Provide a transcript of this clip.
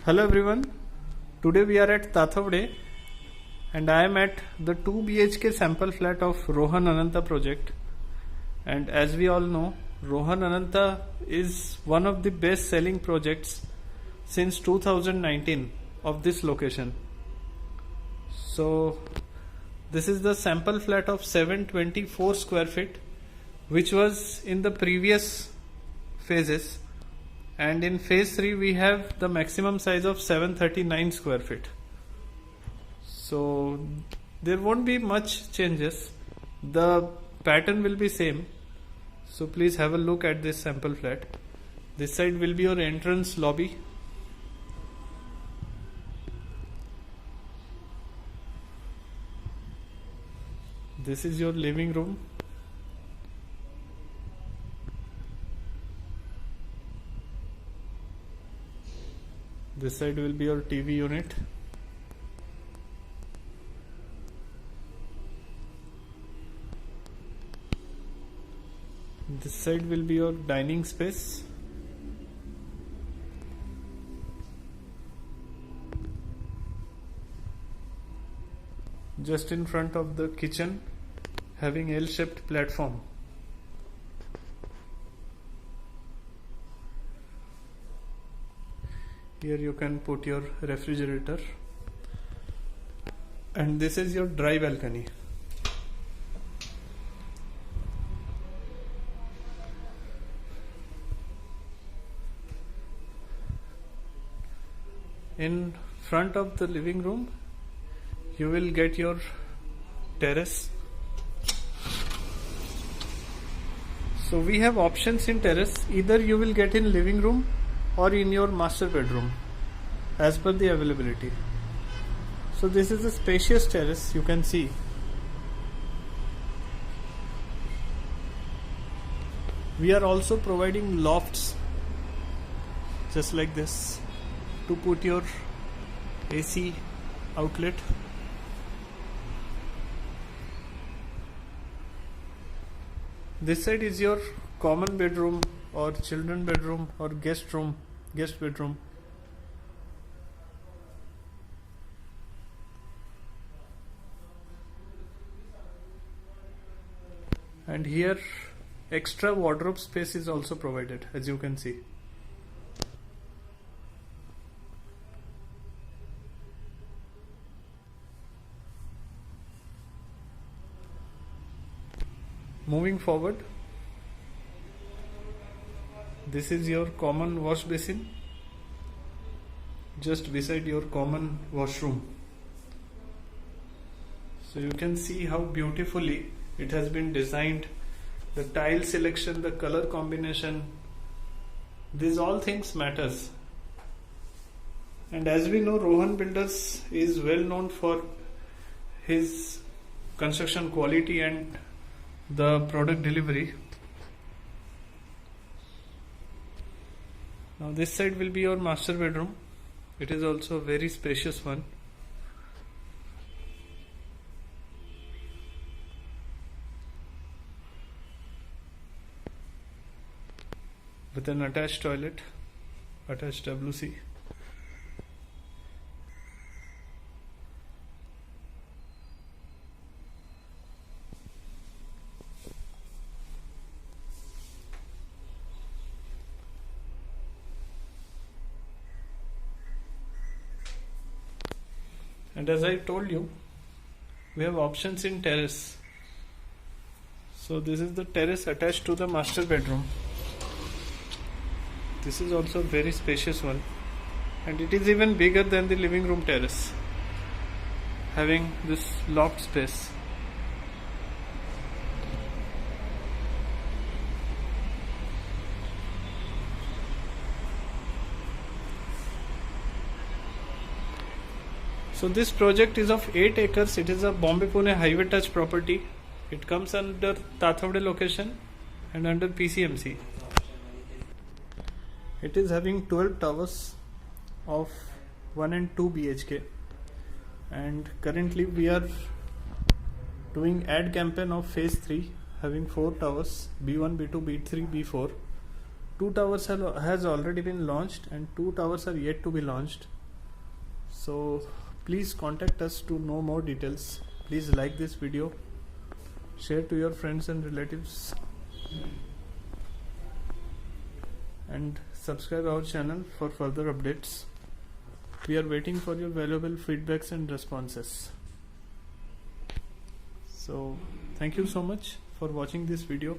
Hello everyone, today we are at Tathavde and I am at the 2 BHK sample flat of Rohan Ananta project. And as we all know, Rohan Ananta is one of the best selling projects since 2019 of this location. So this is the sample flat of 724 square feet which was in the previous phases. And in phase 3 we have the maximum size of 739 square feet. So there won't be much changes, the pattern will be same. So please have a look at this sample flat. This side will be your entrance lobby. This is your living room. This side will be your TV unit. This side will be your dining space. Just in front of the kitchen, having L-shaped platform. Here you can put your refrigerator, and this is your dry balcony. In front of the living room you will get your terrace. So we have options in terrace. Either you will get in living room or in your master bedroom as per the availability. So this is a spacious terrace, you can see. We are also providing lofts just like this to put your AC outlet. This side is your common bedroom or children bedroom or guest bedroom. And here extra wardrobe space is also provided, as you can see. Moving forward, this is your common wash basin just beside your common washroom. So you can see how beautifully it has been designed. The tile selection, the color combination, these all things matters. And as we know, Rohan Builders is well known for his construction quality and the product delivery. Now this side will be your master bedroom. It is also a very spacious one. With an attached toilet, attached WC. And as I told you, we have options in terrace. So this is the terrace attached to the master bedroom. This is also a very spacious one, and it is even bigger than the living room terrace, having this loft space. So this project is of 8 acres. It is a Bombay-Pune highway touch property. It comes under Tathavde location and under PCMC. It is having 12 towers of 1 and 2 BHK, and currently we are doing ad campaign of phase 3 having 4 towers, B1, B2, B3, B4, 2 towers has already been launched and 2 towers are yet to be launched. So please contact us to know more details. Please like this video, share to your friends and relatives, and subscribe our channel for further updates. We are waiting for your valuable feedbacks and responses. So thank you so much for watching this video.